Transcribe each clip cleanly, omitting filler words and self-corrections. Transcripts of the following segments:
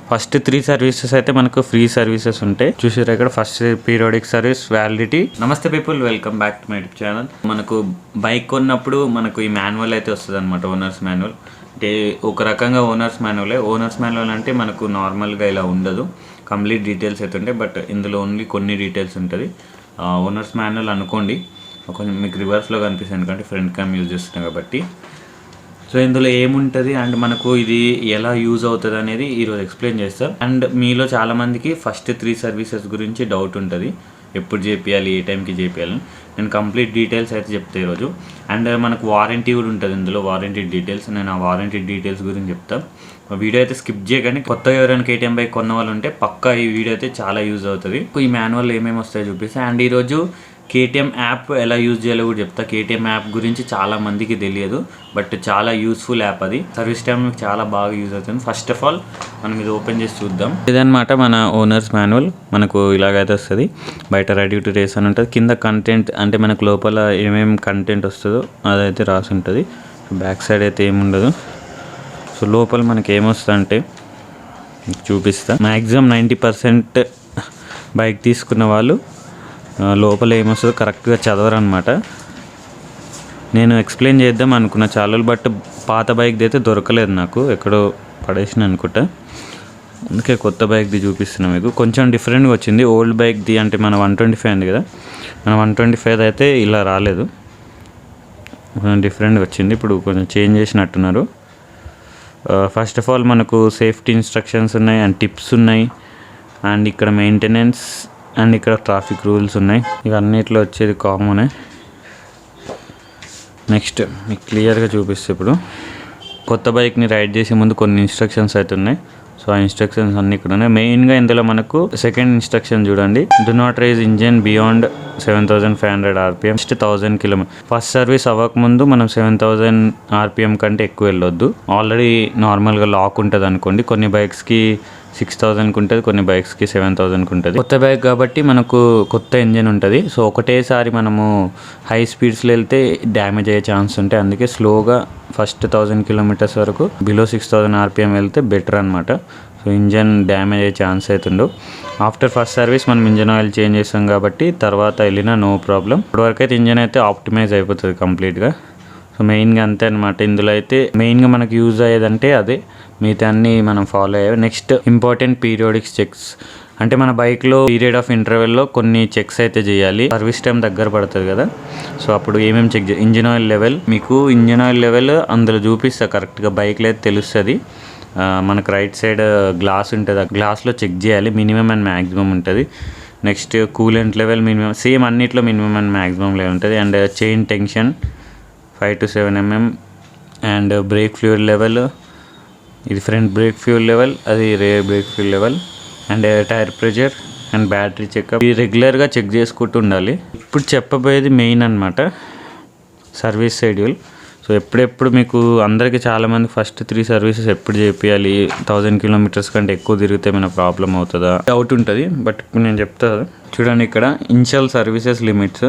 First 3 services అయితే మనకు free services ఉంటాయి. చూసారు ఇక్కడ ఫస్ట్ పీరియాడిక్ సర్వీస్ వ్యాలిడిటీ. నమస్తే people, welcome back to my YouTube channel. మనకు బైక్ కొన్నప్పుడు మనకు ఈ మాన్యువల్ అయితే వస్తుంది అనమాట, ఓనర్స్ మాన్యువల్. అంటే ఒక రకంగా ఓనర్స్ మాన్యువల్ అంటే మనకు నార్మల్గా ఇలా ఉండదు, కంప్లీట్ డీటెయిల్స్ అయితే ఉంటాయి. బట్ ఇందులో ఓన్లీ కొన్ని డీటెయిల్స్ ఉంటుంది. ఓనర్స్ మాన్యువల్ అనుకోండి, కొంచెం మీకు రివర్స్లో కనిపిస్తుంది ఎందుకంటే ఫ్రంట్ క్యామ్ యూజ్ చేస్తున్నాం కాబట్టి. సో ఇందులో ఏముంటుంది అండ్ మనకు ఇది ఎలా యూజ్ అవుతుంది అనేది ఈరోజు ఎక్స్ప్లెయిన్ చేస్తాం. అండ్ మీలో చాలామందికి ఫస్ట్ 3 సర్వీసెస్ గురించి డౌట్ ఉంటుంది, ఎప్పుడు చేపియాలి, ఏ టైంకి చేపియాలని. నేను కంప్లీట్ డీటెయిల్స్ అయితే చెప్తాను ఈరోజు. అండ్ మనకు వారంటీ కూడా ఉంటుంది ఇందులో, వారంటీ డీటెయిల్స్. నేను ఆ వారంటీ డీటెయిల్స్ గురించి చెప్తాను. వీడియో అయితే స్కిప్ చేయకండి. కొత్తగా ఎవరైనా KTM బైక్ కొన్న వాళ్ళు ఉంటే పక్కా ఈ వీడియో అయితే చాలా యూజ్ అవుతుంది. ఈ మాన్యువల్ ఏమేమి వస్తాయో చూపిస్తాను. అండ్ ఈరోజు KTM యాప్ ఎలా యూజ్ చేయాలో కూడా చెప్తా. KTM యాప్ గురించి చాలా మందికి తెలియదు, బట్ చాలా యూస్ఫుల్ యాప్ అది. సర్వీస్ టైం మీకు చాలా బాగా యూజ్ అవుతుంది. ఫస్ట్ ఆఫ్ ఆల్ మనం ఇది ఓపెన్ చేసి చూద్దాం. ఇదన్నమాట మన ఓనర్స్ మాన్యువల్. మనకు ఇలాగైతే వస్తుంది. బయట రెడీ టు రేస్ అని ఉంటుంది. కింద కంటెంట్ అంటే మనకు లోపల ఏమేమి కంటెంట్ వస్తుందో అదైతే రాసి ఉంటుంది. బ్యాక్ సైడ్ అయితే ఏముండదు. సో లోపల మనకి ఏమొస్తుంది అంటే చూపిస్తా. మ్యాక్సిమం 90% బైక్ తీసుకున్న వాళ్ళు లోపల ఏమొస్తుందో కరెక్ట్గా చదవరు అనమాట. నేను ఎక్స్ప్లెయిన్ చేద్దాం అనుకున్న చాలా, బట్ పాత బైక్ది అయితే దొరకలేదు నాకు, ఎక్కడో పడేసిన అనుకుంటా. అందుకే కొత్త బైక్ది చూపిస్తున్నాం మీకు. కొంచెం డిఫరెంట్గా వచ్చింది. ఓల్డ్ బైక్ది అంటే మన 125 ఉంది కదా, మన 125 అయితే ఇలా రాలేదు, కొంచెం డిఫరెంట్గా వచ్చింది. ఇప్పుడు కొంచెం చేంజ్ చేసినట్టున్నారు. ఫస్ట్ ఆఫ్ ఆల్ మనకు సేఫ్టీ ఇన్స్ట్రక్షన్స్ ఉన్నాయి అండ్ టిప్స్ ఉన్నాయి. అండ్ ఇక్కడ మెయింటెనెన్స్ అండ్ ఇక్కడ ట్రాఫిక్ రూల్స్ ఉన్నాయి. ఇక అన్నిట్లో వచ్చేది కామనే. నెక్స్ట్ మీకు క్లియర్గా చూపిస్తే, ఇప్పుడు కొత్త బైక్ని రైడ్ చేసే ముందు కొన్ని ఇన్స్ట్రక్షన్స్ అయితే ఉన్నాయి. సో ఆ ఇన్స్ట్రక్షన్స్ అన్నీ ఇక్కడ ఉన్నాయి. మెయిన్గా ఇందులో మనకు సెకండ్ ఇన్స్ట్రక్షన్ చూడండి, do not raise engine beyond 7500 RPM 1000 km. First service అవ్వకముందు మనం 7000 RPM కంటే ఎక్కువ వెళ్ళొద్దు. ఆల్రెడీ నార్మల్గా లాక్ ఉంటుంది అనుకోండి. కొన్ని బైక్స్కి 6000కి ఉంటుంది, కొన్ని బైక్స్కి 7000కి ఉంటుంది. కొత్త బైక్ కాబట్టి మనకు కొత్త ఇంజన్ ఉంటుంది. సో ఒకటేసారి మనము హై స్పీడ్స్లో వెళ్తే డ్యామేజ్ అయ్యే ఛాన్స్ ఉంటాయి. అందుకే స్లోగా ఫస్ట్ 1000 kilometers వరకు బిలో 6000 RPM వెళ్తే బెటర్ అనమాట. సో ఇంజన్ డ్యామేజ్ అయ్యే ఛాన్స్ అవుతుండవు. ఆఫ్టర్ ఫస్ట్ సర్వీస్ మనం ఇంజన్ ఆయిల్ చేంజ్ చేస్తాం కాబట్టి తర్వాత వెళ్ళినా నో ప్రాబ్లం. ఇప్పటివరకు అయితే ఇంజన్ అయితే ఆప్టిమైజ్ అయిపోతుంది కంప్లీట్గా. సో మెయిన్గా అంతే అనమాట. ఇందులో అయితే మెయిన్గా మనకు యూజ్ అయ్యేదంటే అదే, మిగతా అన్నీ మనం ఫాలో అయ్యాయి. నెక్స్ట్ ఇంపార్టెంట్ పీరియాడిక్ చెక్స్ అంటే మన బైక్లో పీరియడ్ ఆఫ్ ఇంటర్వెల్లో కొన్ని చెక్స్ అయితే చేయాలి. సర్వీస్ టైం దగ్గర పడుతుంది కదా, సో అప్పుడు ఏమేమి చెక్ చేయాలి. ఇంజిన్ ఆయిల్ లెవెల్, మీకు ఇంజిన్ ఆయిల్ లెవెల్ అందులో చూపిస్తా కరెక్ట్గా, బైక్లో అయితే తెలుస్తుంది. మనకు రైట్ సైడ్ గ్లాస్ ఉంటుంది, ఆ గ్లాస్లో చెక్ చేయాలి. మినిమం అండ్ మ్యాక్సిమం ఉంటుంది. Next coolant level minimum, same అన్నిట్లో మినిమం అండ్ మ్యాక్సిమం లెవెల్ ఉంటుంది. And chain tension 5 to 7 mm. And brake fluid level, ఇది ఫ్రంట్ బ్రేక్ ఫ్లూయిడ్ లెవెల్, అది rear brake fluid level. And tyre pressure and battery checkup, ఇది రెగ్యులర్గా check చేసుకుంటూ ఉండాలి. ఇప్పుడు చెప్పబోయేది మెయిన్ అనమాట, సర్వీస్ షెడ్యూల్. సో ఎప్పుడెప్పుడు మీకు అందరికీ చాలామంది ఫస్ట్ 3 సర్వీసెస్ ఎప్పుడు చేపియాలి, 1000 kilometers కంటే ఎక్కువ తిరిగితే ఏమైనా ప్రాబ్లం అవుతుందా డౌట్ ఉంటుంది. బట్ ఇప్పుడు నేను చెప్తాను చూడండి. ఇక్కడ initial services limits,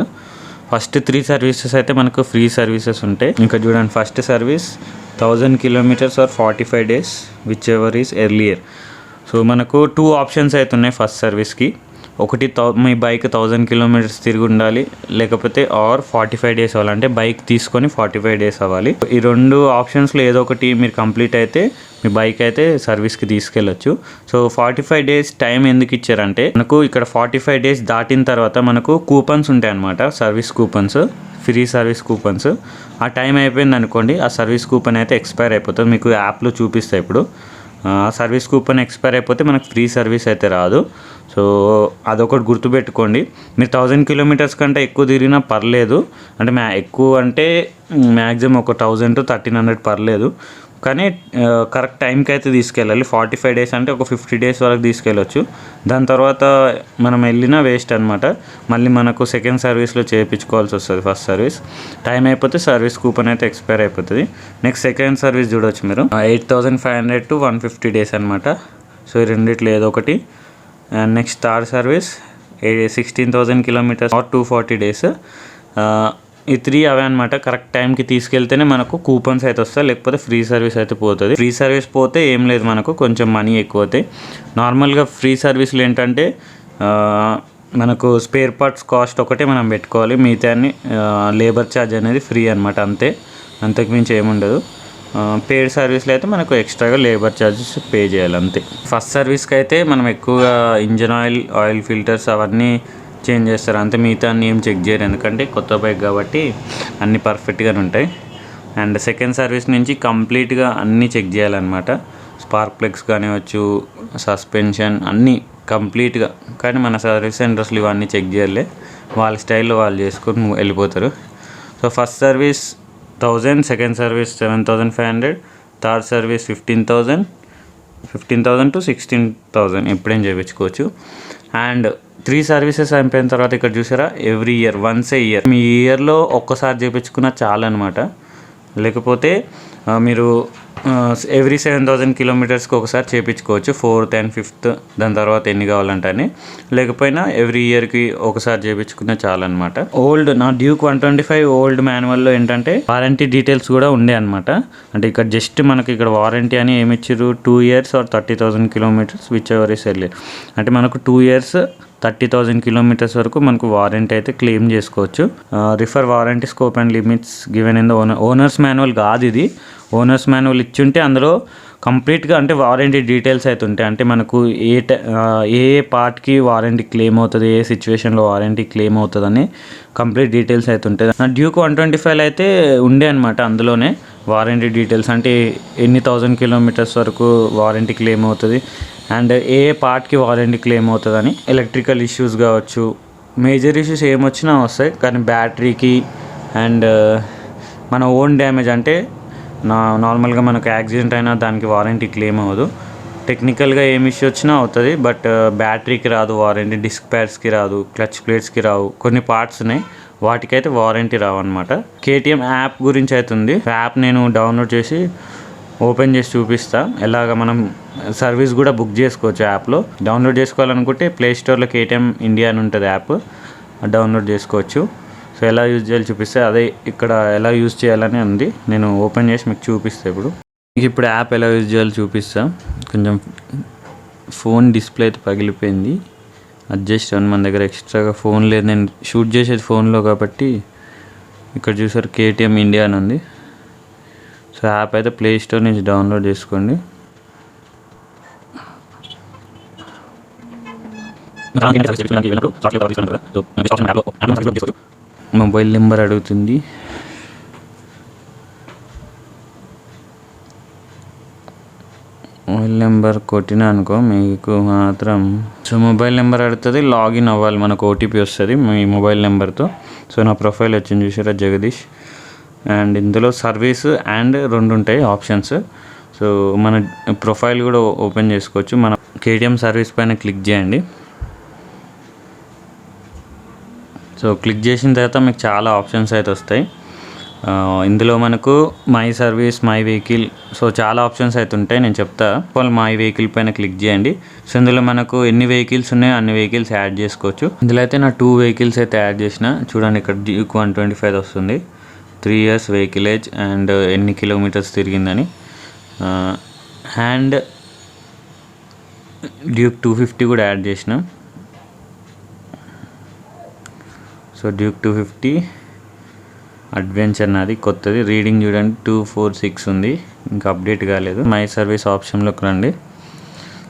first 3 services అయితే మనకు ఫ్రీ సర్వీసెస్ ఉంటాయి. ఇంకా చూడండి, first service 1000 kilometers or 45 days which ever is earlier. So మనకు 2 ఆప్షన్స్ అయితే ఉన్నాయి ఫస్ట్ సర్వీస్కి. ఒకటి మీ బైక్ 1000 kilometers తిరిగి ఉండాలి, లేకపోతే ఆర్ 45 days అవ్వాలి. అంటే బైక్ తీసుకొని 45 days అవ్వాలి. ఈ 2 ఆప్షన్స్లో ఏదో ఒకటి మీరు కంప్లీట్ అయితే మీ బైక్ అయితే సర్వీస్కి తీసుకెళ్ళచ్చు. సో 45 days టైం ఎందుకు ఇచ్చారంటే, మనకు ఇక్కడ 45 days దాటిన తర్వాత మనకు కూపన్స్ ఉంటాయి అన్నమాట, service coupons, free service coupons. ఆ టైం అయిపోయింది అనుకోండి, ఆ సర్వీస్ కూపన్ అయితే ఎక్స్పైర్ అయిపోతుంది. మీకు యాప్లో చూపిస్తాయి. ఇప్పుడు సర్వీస్ కూపన్ ఎక్స్పైర్ అయిపోతే మనకు ఫ్రీ సర్వీస్ అయితే రాదు. సో అదొకటి గుర్తుపెట్టుకోండి. మీరు 1000 kilometers కంటే ఎక్కువ తిరిగినా పర్లేదు. అంటే ఎక్కువ అంటే మ్యాక్సిమం ఒక 1000 to 1300 పర్లేదు, కానీ కరెక్ట్ టైంకి అయితే తీసుకెళ్ళాలి. 45 days అంటే ఒక 50 days వరకు తీసుకెళ్ళొచ్చు. దాని తర్వాత మనం వెళ్ళినా వేస్ట్ అనమాట. మళ్ళీ మనకు సెకండ్ సర్వీస్లో చేయించుకోవాల్సి వస్తుంది. ఫస్ట్ సర్వీస్ టైం అయిపోతే సర్వీస్ కూపన్ అయితే ఎక్స్పైర్ అయిపోతుంది. నెక్స్ట్ సెకండ్ సర్వీస్ చూడవచ్చు మీరు, 8500 to 150 days అనమాట. సో ఈ రెండిట్లో ఏదో ఒకటి. And next third service 16,000 kilometers or 240 days. ఈ 3 అవే అనమాట. కరెక్ట్ టైంకి తీసుకెళ్తేనే మనకు కూపన్స్ అయితే వస్తాయి, లేకపోతే ఫ్రీ సర్వీస్ అయితే పోతుంది. ఫ్రీ సర్వీస్ పోతే ఏం లేదు, మనకు కొంచెం మనీ ఎక్కువ అవుతాయి. నార్మల్గా ఫ్రీ సర్వీస్లు ఏంటంటే మనకు స్పేర్ పార్ట్స్ కాస్ట్ ఒకటే మనం పెట్టుకోవాలి, మిగతా లేబర్ ఛార్జ్ అనేది ఫ్రీ అనమాట, అంతే, అంతకుమించి ఏముండదు. పెయిడ్ సర్వీస్లో అయితే మనకు ఎక్స్ట్రాగా లేబర్ ఛార్జెస్ పే చేయాలి అంతే. ఫస్ట్ సర్వీస్కి అయితే మనం ఎక్కువగా ఇంజన్ ఆయిల్ ఫిల్టర్స్ అవన్నీ చేంజ్ చేస్తారు అంతే, మిగతా అన్నీ ఏం చెక్ చేయరు, ఎందుకంటే కొత్త బైక్ కాబట్టి అన్నీ పర్ఫెక్ట్గానే ఉంటాయి. అండ్ సెకండ్ సర్వీస్ నుంచి కంప్లీట్గా అన్నీ చెక్ చేయాలన్నమాట. స్పార్క్ ప్లగ్స్ కానివచ్చు, సస్పెన్షన్ అన్నీ కంప్లీట్గా. కానీ మన సర్వీస్ సెంటర్స్లో ఇవన్నీ చెక్ చేయాలి, వాళ్ళ స్టైల్లో వాళ్ళు చేసుకొని వెళ్ళిపోతారు. So first service 1000, second service 7500, third service 15,000 to 16,000 ఎప్పుడేం చేయించుకోవచ్చు. అండ్ 3 సర్వీసెస్ అయిపోయిన తర్వాత ఇక్కడ చూసారా, ఎవ్రీ ఇయర్ వన్స్ ఏ ఇయర్, మీ ఇయర్లో ఒక్కసారి చేయించుకున్నా చాలన్నమాట. లేకపోతే మీరు ఎవ్రీ 7,000 కిలోమీటర్స్కి ఒకసారి చేయించుకోవచ్చు, 4th and 5th, దాని తర్వాత ఎన్ని కావాలంటే అని. లేకపోయినా ఎవ్రీ ఇయర్కి ఒకసారి చేయించుకున్నా చాలన్నమాట. ఓల్డ్ నా డ్యూక్ 125 ఓల్డ్ మాన్యువల్లో ఏంటంటే వారంటీ డీటెయిల్స్ కూడా ఉండే అనమాట. అంటే ఇక్కడ జస్ట్ మనకి ఇక్కడ వారంటీ అని ఏమి ఇచ్చారు, 2 years or 30,000 kilometers which ever is early. అంటే మనకు 2 years 30,000 kilometers వరకు మనకు వారంటీ అయితే క్లెయిమ్ చేసుకోవచ్చు. Refer warranty scope and limits given in the owners manual కాదు ఇది. ఓనర్స్ మాన్యువల్ ఇచ్చుంటే అందులో కంప్లీట్గా అంటే వారంటీ డీటెయిల్స్ అయితే ఉంటాయి. అంటే మనకు ఏ పార్ట్కి వారంటీ క్లెయిమ్ అవుతుంది, ఏ సిచ్యువేషన్లో వారంటీ క్లెయిమ్ అవుతుందని కంప్లీట్ డీటెయిల్స్ అయితే ఉంటుంది. నా డ్యూక్ 125 అయితే ఉండే అనమాట, అందులోనే వారంటీ డీటెయిల్స్ అంటే ఎన్ని 1000 kilometers వరకు వారంటీ క్లెయిమ్ అవుతుంది అండ్ ఏ పార్ట్కి వారంటీ క్లెయిమ్ అవుతుందని. ఎలక్ట్రికల్ ఇష్యూస్ కావచ్చు, మేజర్ ఇష్యూస్ ఏమొచ్చినా వస్తాయి, కానీ బ్యాటరీకి అండ్ మన ఓన్ డ్యామేజ్ అంటే నార్మల్గా మనకు యాక్సిడెంట్ అయినా దానికి వారంటీ క్లెయిమ్ అవ్వదు. టెక్నికల్గా ఏమి ఇష్యూ వచ్చినా అవుతుంది, బట్ బ్యాటరీకి రాదు వారంటీ, డిస్క్ ప్యాడ్స్కి రాదు, క్లచ్ ప్లేట్స్కి రావు, కొన్ని పార్ట్స్ ఉన్నాయి వాటికైతే వారంటీ రావు అనమాట. కేటీఎం యాప్ గురించి అవుతుంది. యాప్ నేను డౌన్లోడ్ చేసి ఓపెన్ చేసి చూపిస్తా, ఎలాగ మనం సర్వీస్ కూడా బుక్ చేసుకోవచ్చు యాప్లో. డౌన్లోడ్ చేసుకోవాలనుకుంటే ప్లే స్టోర్లో కేటీఎం ఇండియా అని ఉంటుంది యాప్, డౌన్లోడ్ చేసుకోవచ్చు. సో ఎలా యూజ్ చేయాలి చూపిస్తే, అదే ఇక్కడ ఎలా యూజ్ చేయాలని ఉంది, నేను ఓపెన్ చేసి మీకు చూపిస్తాను. ఇప్పుడు యాప్ ఎలా యూజ్ చేయాలో చూపిస్తా. కొంచెం ఫోన్ డిస్ప్లే అయితే పగిలిపోయింది, అడ్జస్ట్ అని మన దగ్గర ఎక్స్ట్రాగా ఫోన్ లేదు, నేను షూట్ చేసేది ఫోన్లో కాబట్టి. ఇక్కడ చూసారు కేటీఎం ఇండియా అని ఉంది. సో యాప్ అయితే ప్లే స్టోర్ నుంచి డౌన్లోడ్ చేసుకోండి. మొబైల్ నెంబర్ అడుగుతుంది, మొబైల్ నెంబర్ కొట్టినా అనుకో మీకు మాత్రం. సో మొబైల్ నెంబర్ అడుగుతుంది, లాగిన్ అవ్వాలి, మనకు ఓటీపీ వస్తుంది మీ మొబైల్ నెంబర్తో. సో నా ప్రొఫైల్ వచ్చింది చూసారా, జగదీష్. అండ్ ఇందులో సర్వీస్ అండ్ 2 ఉంటాయి ఆప్షన్స్. సో మన ప్రొఫైల్ కూడా ఓపెన్ చేసుకోవచ్చు. మన కేటీఎం సర్వీస్ పైన క్లిక్ చేయండి. సో క్లిక్ చేసిన తర్వాత మీకు చాలా ఆప్షన్స్ అయితే వస్తాయి. ఇందులో మనకు my service, my vehicle, so చాలా ఆప్షన్స్ అయితే ఉంటాయి, నేను చెప్తా. మై వెహికల్ పైన క్లిక్ చేయండి. సో ఇందులో మనకు ఎన్ని వెహికల్స్ ఉన్నాయో అన్ని వెహికల్స్ యాడ్ చేసుకోవచ్చు. ఇందులో అయితే నా 2 వెహికల్స్ అయితే యాడ్ చేసిన, చూడండి ఇక్కడ డ్యూక్ 125 వస్తుంది, 3 years వెహికల్ ఏజ్ అండ్ ఎన్ని కిలోమీటర్స్ తిరిగిందని. అండ్ డ్యూక్ 250 కూడా యాడ్ చేసిన. సో డ్యూక్ 250 అడ్వెంచర్ నాది కొత్తది, రీడింగ్ చూడండి 246 ఉంది, ఇంకా అప్డేట్ కాలేదు. మై సర్వీస్ ఆప్షన్లోకి రండి.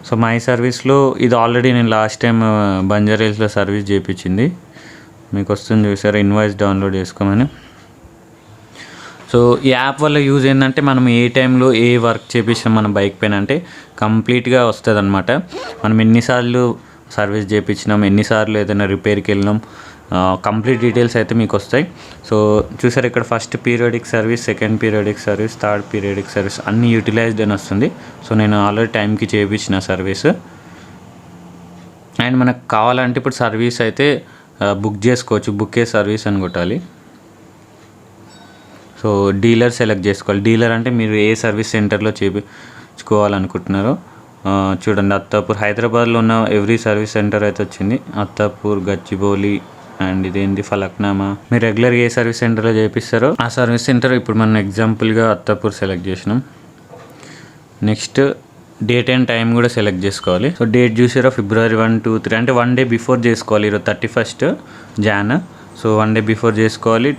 సో మై సర్వీస్లో ఇది ఆల్రెడీ నేను లాస్ట్ టైం బంజారాహిల్స్లో సర్వీస్ చేయించింది, మీకు వస్తుంది చూసారా, ఇన్వాయిస్ డౌన్లోడ్ చేసుకోమని. సో ఈ యాప్ వల్ల యూజ్ ఏంటంటే మనం ఏ టైంలో ఏ వర్క్ చేపించాం మన బైక్ పైన అంటే కంప్లీట్గా వస్తుంది అనమాట. మనం ఎన్నిసార్లు సర్వీస్ చేయించినాం, ఎన్నిసార్లు ఏదైనా రిపేర్కి వెళ్ళినాం, కంప్లీట్ డీటెయిల్స్ అయితే మీకు వస్తాయి. సో చూసారు ఇక్కడ first periodic service, second periodic service, third periodic service అన్నీ యూటిలైజ్డ్ అని వస్తుంది. సో నేను ఆల్రెడీ టైంకి చేయించిన సర్వీస్. అండ్ మనకు కావాలంటే ఇప్పుడు సర్వీస్ అయితే బుక్ చేసుకోవచ్చు, బుక్ ఏ సర్వీస్ అని కొట్టాలి. సో డీలర్ సెలెక్ట్ చేసుకోవాలి. డీలర్ అంటే మీరు ఏ సర్వీస్ సెంటర్లో చేయించుకోవాలనుకుంటున్నారో చూడండి, అత్తాపూర్ హైదరాబాద్లో ఉన్న ఎవ్రీ సర్వీస్ సెంటర్ అయితే వచ్చింది. అత్తాపూర్, గచ్చిబౌలి, అండ్ ఇదేంటి ఫలక్నామా. మీరు రెగ్యులర్గా ఏ సర్వీస్ సెంటర్లో చేపిస్తారో ఆ సర్వీస్ సెంటర్ ఇప్పుడు మనం ఎగ్జాంపుల్గా అత్తాపూర్ సెలెక్ట్ చేసినాం. నెక్స్ట్ డేట్ అండ్ టైం కూడా సెలెక్ట్ చేసుకోవాలి. సో డేట్ చూసారా, February 1, 2, 3 అంటే 1 డే బిఫోర్ చేసుకోవాలి. ఈరోజు 31st Jan. So 1 day before చేసుకోవాలి.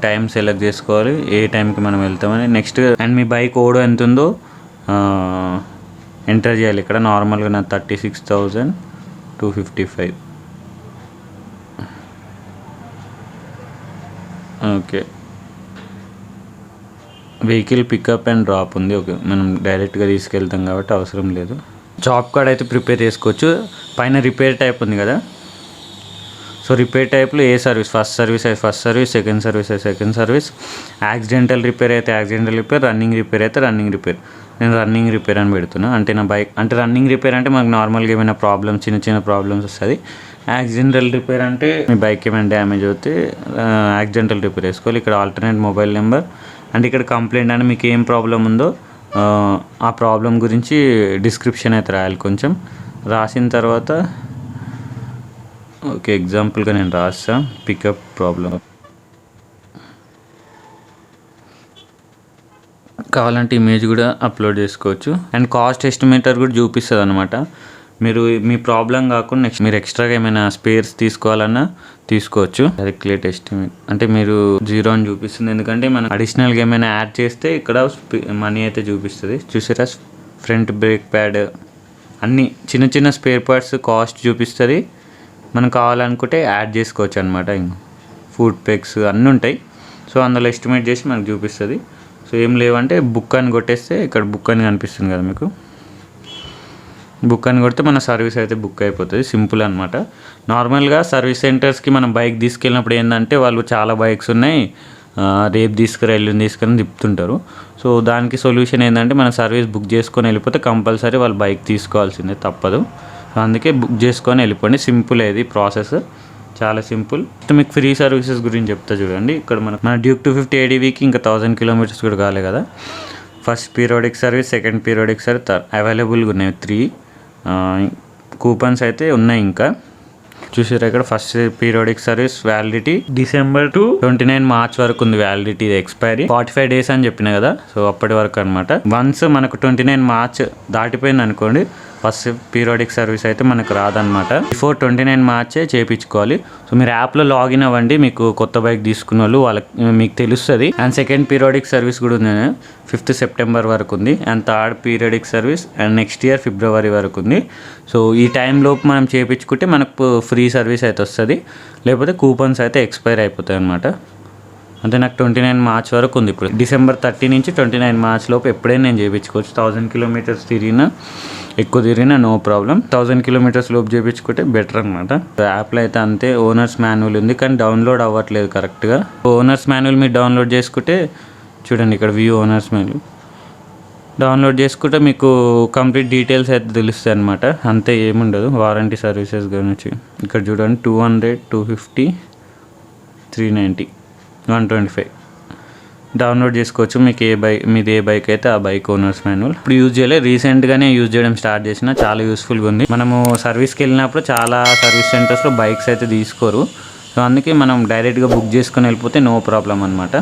టైం సెలెక్ట్ చేసుకోవాలి, ఏ టైంకి మనం వెళ్తామని. నెక్స్ట్ అండ్ మీ బైక్ ఓడో ఎంత ఉందో ఎంటర్ చేయాలి ఇక్కడ. నార్మల్గా నా 36,255. Okay, vehicle pickup and drop ఉంది. ఓకే, మనం డైరెక్ట్గా తీసుకెళ్తాం కాబట్టి అవసరం లేదు. జాబ్ కార్డ్ అయితే ప్రిపేర్ చేసుకోవచ్చు. పైన రిపేర్ టైప్ ఉంది కదా, సో రిపేర్ టైప్లో ఏ సర్వీస్, ఫస్ట్ సర్వీస్ అయితే ఫస్ట్ సర్వీస్, సెకండ్ సర్వీస్ అయితే సెకండ్ సర్వీస్, యాక్సిడెంటల్ రిపేర్ అయితే యాక్సిడెంటల్ రిపేర్, రన్నింగ్ రిపేర్ అయితే రన్నింగ్ రిపేర్. నేను రన్నింగ్ రిపేర్ అని పెడుతున్నా. అంటే నా బైక్ అంటే రన్నింగ్ రిపేర్ అంటే మనకు నార్మల్గా ఏమైనా ప్రాబ్లమ్స్, చిన్న చిన్న ప్రాబ్లమ్స్ వస్తుంది. యాక్సిడెంటల్ రిపేర్ అంటే మీ బైక్ ఏమైనా డ్యామేజ్ అవుతే యాక్సిడెంటల్ రిపేర్ వేసుకోవాలి. ఇక్కడ ఆల్టర్నేట్ మొబైల్ నెంబర్ అండ్ ఇక్కడ కంప్లైంట్ అంటే మీకు ఏం ప్రాబ్లం ఉందో ఆ ప్రాబ్లం గురించి డిస్క్రిప్షన్ అయితే రాయాలి. కొంచెం రాసిన తర్వాత ఓకే, ఎగ్జాంపుల్గా నేను రాస్తా పికప్ ప్రాబ్లం. కావాలంటే ఇమేజ్ కూడా అప్లోడ్ చేసుకోవచ్చు. అండ్ కాస్ట్ ఎస్టిమేటర్ కూడా చూపిస్తుంది అనమాట. మీరు మీ ప్రాబ్లం కాకుండా నెక్స్ట్ మీరు ఎక్స్ట్రాగా ఏమైనా స్పేర్స్ తీసుకోవాలన్నా తీసుకోవచ్చు. క్యాలిక్యులేట్ ఎస్టిమేట్ అంటే మీరు 0 అని చూపిస్తుంది, ఎందుకంటే మనం అడిషనల్గా ఏమైనా యాడ్ చేస్తే ఇక్కడ మనీ అయితే చూపిస్తుంది. చూసారా, ఫ్రంట్ బ్రేక్ ప్యాడ్ అన్నీ చిన్న చిన్న స్పేర్ పార్ట్స్ కాస్ట్ చూపిస్తుంది. మనం కావాలనుకుంటే యాడ్ చేసుకోవచ్చు అనమాట. ఫుడ్ పెగ్స్ అన్నీ ఉంటాయి. సో అందులో ఎస్టిమేట్ చేసి మనకు చూపిస్తుంది. సో ఏం లేవంటే బుక్ అని కొట్టేస్తే ఇక్కడ బుక్ అని కనిపిస్తుంది కదా మీకు. బుక్ అని కొడితే మన సర్వీస్ అయితే బుక్ అయిపోతుంది. సింపుల్ అనమాట. నార్మల్గా సర్వీస్ సెంటర్స్కి మనం బైక్ తీసుకెళ్ళినప్పుడు ఏంటంటే వాళ్ళు చాలా బైక్స్ ఉన్నాయి, రేపు తీసుకురా ఎల్లుండి తీసుకుని తిప్పుతుంటారు. సో దానికి సొల్యూషన్ ఏంటంటే మన సర్వీస్ బుక్ చేసుకొని వెళ్ళిపోతే కంపల్సరీ వాళ్ళు బైక్ తీసుకోవాల్సిందే, తప్పదు. అందుకే బుక్ చేసుకొని వెళ్ళిపోండి. సింపుల్ ఇది ప్రాసెస్, చాలా సింపుల్. మీకు ఫ్రీ సర్వీసెస్ గురించి చెప్తా చూడండి. ఇక్కడ మన డ్యూక్ 250 ADVకి ఇంకా 1000 kilometers కూడా కాలే కదా. First periodic service, second periodic service అవైలబుల్గా ఉన్నాయి 3 కూపన్స్ అయితే ఉన్నాయి. ఇంకా చూసారా, ఇక్కడ first periodic service validity December to 29 March వరకు ఉంది వ్యాలిడిటీ. ఎక్స్పైరీ 45 days అని చెప్పిన కదా, సో అప్పటి వరకు అనమాట. వన్స్ మనకు 29 March దాటిపోయింది అనుకోండి, ఫస్ట్ పీరియాడిక్ సర్వీస్ అయితే మనకు రాదనమాట. బిఫోర్ 29 March చేయించుకోవాలి. సో మీరు యాప్లో లాగిన్ అవ్వండి, మీకు కొత్త బైక్ తీసుకున్న వాళ్ళు వాళ్ళకి మీకు తెలుస్తుంది. అండ్ సెకండ్ పీరియాడిక్ సర్వీస్ కూడా ఉంది, 5th September వరకు ఉంది. And third periodic service and next year February వరకు ఉంది. సో ఈ టైంలోపు మనం చేయించుకుంటే మనకు ఫ్రీ సర్వీస్ అయితే వస్తుంది, లేకపోతే కూపన్స్ అయితే ఎక్స్పైర్ అయిపోతాయి అనమాట. అంటే నాకు 29 March వరకు ఉంది. ఇప్పుడు December 30 నుంచి 29 March లోపు ఎప్పుడైనా నేను చేయించుకోవచ్చు. 1000 kilometers తిరిగినా, ఎక్కువ తిరిగినా నో ప్రాబ్లం. 1000 kilometers లోపు చేయించుకుంటే బెటర్ అనమాట. యాప్లో అయితే అంతే. ఓనర్స్ మాన్యువల్ ఉంది కానీ డౌన్లోడ్ అవ్వట్లేదు కరెక్ట్గా. ఓనర్స్ మాన్యువల్ మీరు డౌన్లోడ్ చేసుకుంటే చూడండి, ఇక్కడ వ్యూ ఓనర్స్ మాన్యువల్ డౌన్లోడ్ చేసుకుంటే మీకు కంప్లీట్ డీటెయిల్స్ అయితే తెలుస్తాయి అనమాట. అంతే, ఏముండదు. వారంటీ సర్వీసెస్ గురించి ఇక్కడ చూడండి, 200, 250, 390, 125 డౌన్లోడ్ చేసుకోవచ్చు. మీకు మీది ఏ బైక్ అయితే ఆ బైక్ ఓనర్స్ మాన్యువల్. ఇప్పుడు యూజ్ చేయలేదు, రీసెంట్గానే యూజ్ చేయడం స్టార్ట్ చేసిన. చాలా యూస్ఫుల్గా ఉంది. మనము సర్వీస్కి వెళ్ళినప్పుడు చాలా సర్వీస్ సెంటర్స్లో బైక్స్ అయితే తీసుకోరు. సో అందుకే మనం డైరెక్ట్గా బుక్ చేసుకొని వెళ్ళిపోతే నో ప్రాబ్లం అనమాట.